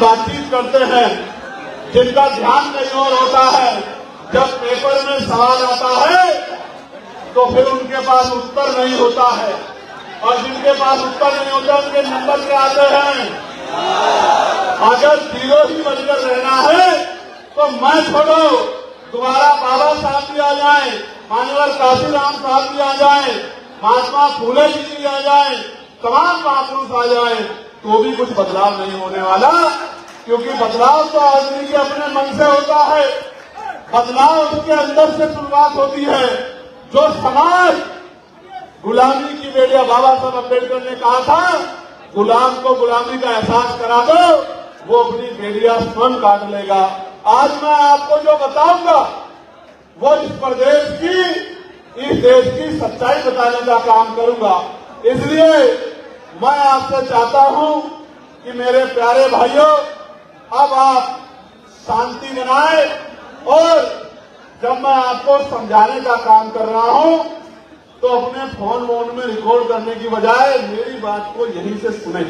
बातचीत करते हैं जिनका ध्यान कहीं और होता है। जब पेपर में सवाल आता है तो फिर उनके पास उत्तर नहीं होता है, और जिनके पास उत्तर नहीं होता उनके नंबर क्या आते हैं। अगर 0 ही बनकर रहना है तो मैं छोड़ो, दोबारा बाबा साहब भी आ जाए, मान्यवर काशीराम साहब भी आ जाए, महात्मा फूले जी भी आ जाए, तमाम महापुरुष आ जाए, तो भी कुछ बदलाव नहीं होने वाला। क्योंकि बदलाव तो आदमी के अपने मन से होता है, बदलाव उसके अंदर से शुरुआत होती है। जो समाज गुलामी की बेड़िया, बाबा साहब अम्बेडकर ने कहा था गुलाम को गुलामी का एहसास करा दो, वो अपनी बेड़िया स्वयं काट लेगा। आज मैं आपको जो बताऊंगा वो इस प्रदेश की, इस देश की सच्चाई बताने का काम करूंगा। इसलिए मैं आपसे चाहता हूं कि मेरे प्यारे भाइयों, अब आप शांति बनाए, और जब मैं आपको समझाने का काम कर रहा हूं तो अपने फोन वोन में रिकॉर्ड करने की बजाय मेरी बात को यहीं से सुने,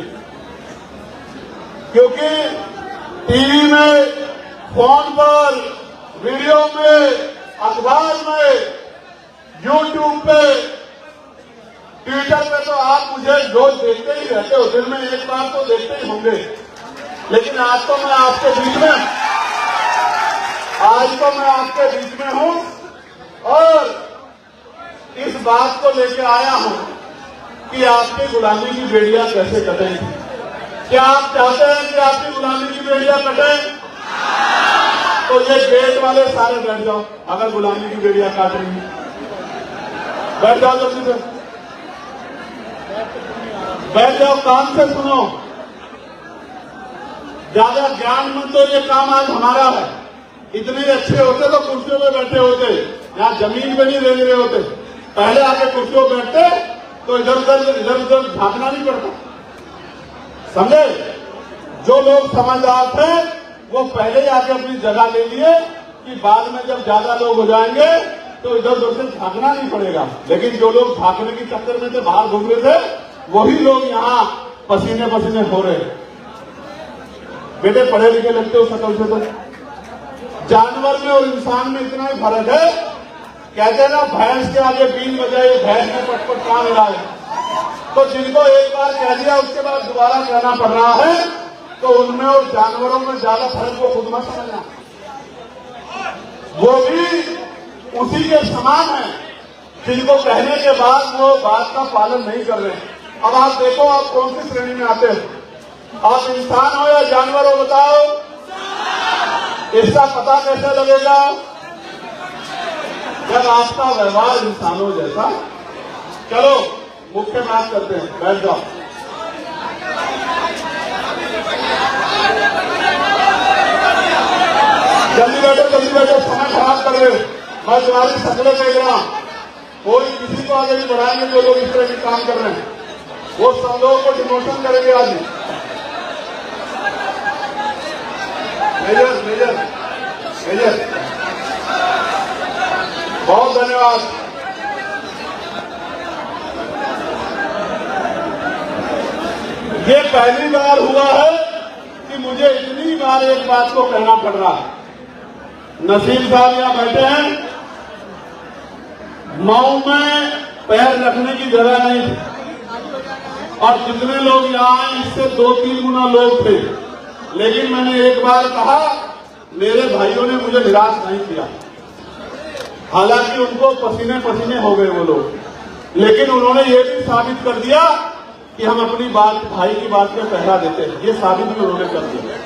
क्योंकि टीवी में, फोन पर, वीडियो में, अखबार में, यूट्यूब पे, ट्विटर पे तो आप मुझे रोज देखते ही रहते हो, दिन में एक बार तो देखते ही होंगे। लेकिन आज तो मैं आपके बीच में हूं और इस बात को लेकर आया हूं कि आपकी गुलामी की बेड़ियां कैसे कटें। क्या आप चाहते हैं कि आपकी गुलामी की बेड़ियां कटें? तो ये गेट वाले सारे बैठ जाओ, अगर गुलामी की बेड़ियां काट रही है बैठ जाओ, जल्दी से बैठ जाओ, काम से सुनो। ज्यादा ज्ञान में तो ये काम आज हमारा है। इतने अच्छे होते तो कुर्सियों में बैठे होते, यहाँ जमीन पे नहीं रह रहे होते। पहले आके कुर्सियों में बैठते तो इधर उधर झांकना नहीं पड़ता, समझे। जो लोग समझदार थे वो पहले ही आके अपनी जगह ले लिए कि बाद में जब ज्यादा लोग हो जाएंगे तो इधर उधर से झांकना नहीं पड़ेगा। लेकिन जो लोग झांकने के चक्कर में थे, बाहर घूम रहे थे, वही लोग यहाँ पसीने पसीने हो रहे हैं। बेटे पढ़े लिखे लगते हो शकल से, तो जानवर में और इंसान में इतना ही फर्क है। कहते हैं ना, भैंस के आगे बीन बजाए, भैंस ने पटपट कान हिलाए। तो जिनको एक बार कह दिया उसके बाद दोबारा कहना पड़ रहा है, तो उनमें और जानवरों में ज्यादा फर्क वो खुद मत समझना। वो भी उसी के समान है जिनको कहने के बाद वो बात का पालन नहीं कर रहे। अब आप देखो, आप कौन सी श्रेणी में आते हैं? आप इंसान हो या जानवर हो, बताओ? इसका पता कैसे लगेगा? जब आपका व्यवहार इंसानों जैसा। चलो मुख्य बात करते हैं, बैठ जाओ। जल्दी बैठो, समय खराब कर रहे हो। मैं तुम्हारी शक्लें देख रहा हूं, कोई किसी को आगे नहीं बढ़ाएंगे। जो लोग इस तरह के काम कर रहे हैं वो सब लोगों को डिमोशन करेंगे आज। मेजर बहुत धन्यवाद। ये पहली बार हुआ है कि मुझे इतनी बार एक बात को कहना पड़ रहा है। नसीम साहब यहां बैठे हैं, मऊ में पैर रखने की जगह नहीं थी, और जितने लोग यहां आए इससे 2-3 गुना लोग थे। लेकिन मैंने एक बार कहा, मेरे भाइयों ने मुझे निराश नहीं किया। हालांकि उनको पसीने पसीने हो गए वो लोग, लेकिन उन्होंने ये भी साबित कर दिया कि हम अपनी बात, भाई की बात में पहरा देते हैं। ये साबित भी उन्होंने कर दिया।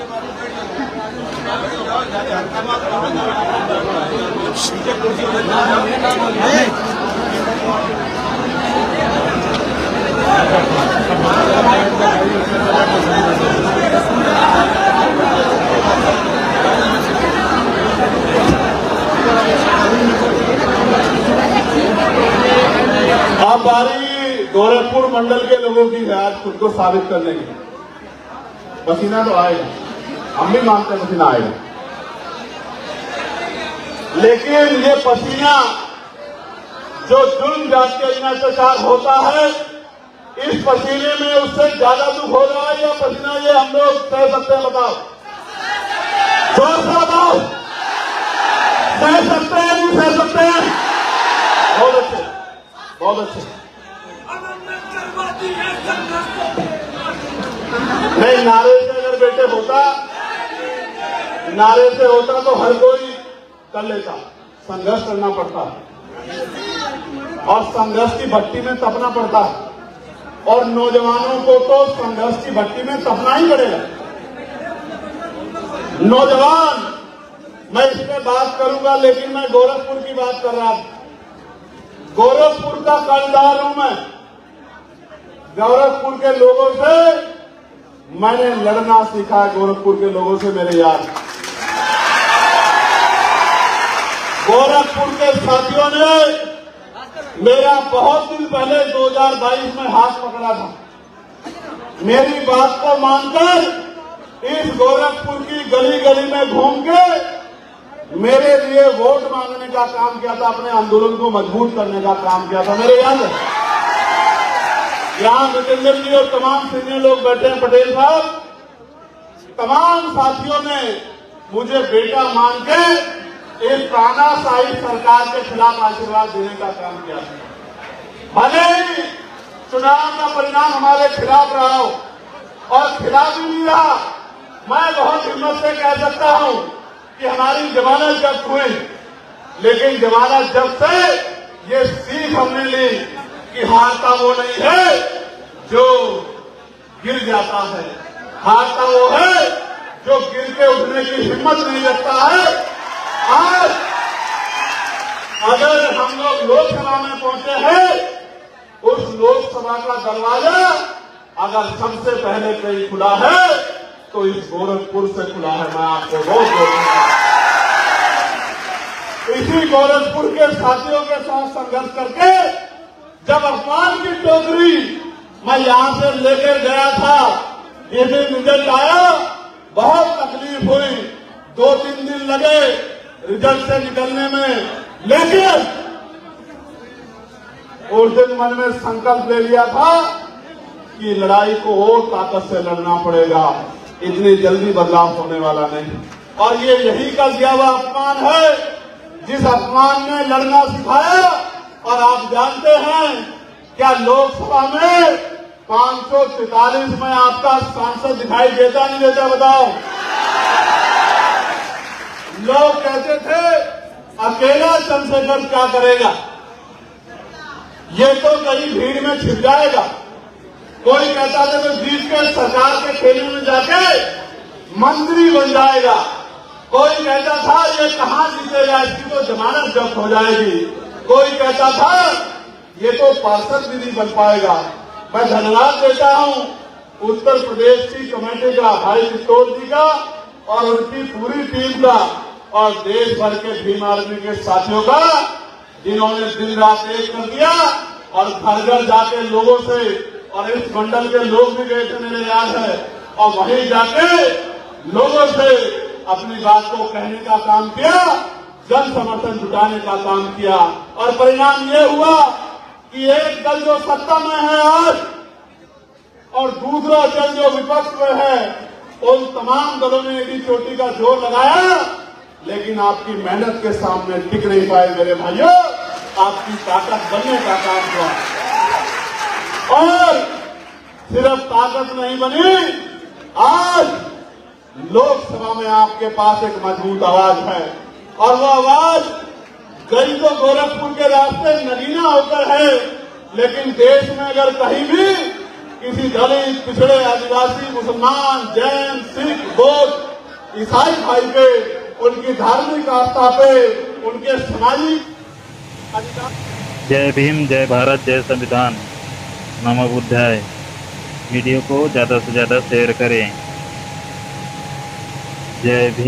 अब बारी गोरखपुर मंडल के लोगों की है आज खुद को साबित करने की। पसीना तो आएगा, हम भी मानते हैं पसीना आएगा, लेकिन ये पसीना जो जुल्म जात के अत्याचार होता है इस पसीने में उससे ज्यादा दुख हो रहा है या पसीना ये हम लोग सह सकते हैं? बताओ, जोर से बताओ, सह सकते हैं नहीं सह सकते हैं? बहुत अच्छे, बहुत अच्छे। नहीं, नारे से अगर बेटे होता, नारे से होता तो हर कोई कर लेता। संघर्ष करना पड़ता और संघर्ष की भट्टी में तपना पड़ता है, और नौजवानों को तो संघर्ष की भट्टी में तपना ही पड़ेगा। नौजवान, मैं इस पे बात करूंगा, लेकिन मैं गोरखपुर की बात कर रहा हूं। गोरखपुर का कर्जदार हूं मैं। गोरखपुर के लोगों से मैंने लड़ना सीखा है। गोरखपुर के लोगों से मेरे यार, गोरखपुर के साथियों ने मेरा बहुत दिन पहले 2022 में हाथ पकड़ा था। मेरी बात को मानकर इस गोरखपुर की गली गली में घूम के मेरे लिए वोट मांगने का काम किया था, अपने आंदोलन को मजबूत करने का काम किया था। मेरे याद है, यहां जितेंद्र जी और तमाम सीनियर लोग बैठे हैं, पटेल साहब, तमाम साथियों ने मुझे बेटा मान के इस तानाशाही सरकार के खिलाफ आशीर्वाद देने का काम किया। भले ही चुनाव का परिणाम हमारे खिलाफ रहा हो, और खिलाफ ही नहीं रहा, मैं बहुत हिम्मत से कह सकता हूं कि हमारी जमानत जब्त हुई, लेकिन जमानत जब्त से ये सीख हमने ली कि हारता वो नहीं है जो गिर जाता है, हारता वो है जो गिर के उठने की हिम्मत नहीं रखता है। आज अगर हम लोग लोकसभा में पहुंचे हैं, उस लोकसभा का दरवाजा अगर सबसे पहले कहीं खुला है तो इस गोरखपुर से खुला है। मैं आपको रोज बोलूंगा, इसी गोरखपुर के साथियों के साथ संघर्ष करके जब अपमान की टोकरी मैं यहां से लेकर गया था, ये दिन रिजल्ट आया, बहुत तकलीफ हुई, 2-3 दिन लगे रिजल्ट से निकलने में, लेकिन उस दिन मन में संकल्प ले लिया था कि लड़ाई को और ताकत से लड़ना पड़ेगा, इतनी जल्दी बदलाव होने वाला नहीं। और ये यही का दिया हुआ अपमान है, जिस अपमान ने लड़ना सिखाया। और आप जानते हैं क्या लोकसभा में 543 में आपका सांसद दिखाई देता नहीं देता? बताओ। लोग कहते थे अकेला चंद्रशेखर क्या करेगा, ये तो कहीं भीड़ में छिप जाएगा। कोई कहता था कि जीत के सरकार के खेमे में जाके मंत्री बन जाएगा। कोई कहता था ये कहां जीतेगा, इसकी तो जमानत जब्त हो जाएगी। कोई कहता था ये तो पार्षद भी नहीं बन पाएगा। मैं धन्यवाद देता हूं उत्तर प्रदेश की कमेटी का, भाई चित्तौड़ जी का और उनकी पूरी टीम का, और देश भर के भीम आर्मी के साथियों का, जिन्होंने दिन रात एक कर दिया और घर घर जाके लोगों से, और इस मंडल के लोग भी गए थे मेरे याद है, और वहीं जाके लोगों से अपनी बात को कहने का काम किया, जन समर्थन जुटाने का काम किया। और परिणाम ये हुआ कि एक दल जो सत्ता में है आज और दूसरा दल जो विपक्ष में है, उन तमाम दलों ने एडी चोटी का जोर लगाया, लेकिन आपकी मेहनत के सामने टिक नहीं पाए मेरे भाइयों। आपकी ताकत बनने का काम हुआ, और सिर्फ ताकत नहीं बनी, आज लोकसभा में आपके पास एक मजबूत आवाज है, और वो आवाज गई तो गोरखपुर के रास्ते नगीना होकर है, लेकिन देश में अगर कहीं भी किसी दलित, पिछड़े, आदिवासी, मुसलमान, जैन, सिख, बौद्ध, ईसाई भाई पे, उनकी धार्मिक आस्था पे, उनके सामाजिक अधिकार। जय भीम, जय भारत, जय संविधान, नमो बुद्धाय। वीडियो को ज़्यादा से ज़्यादा शेयर करें। जय भीम।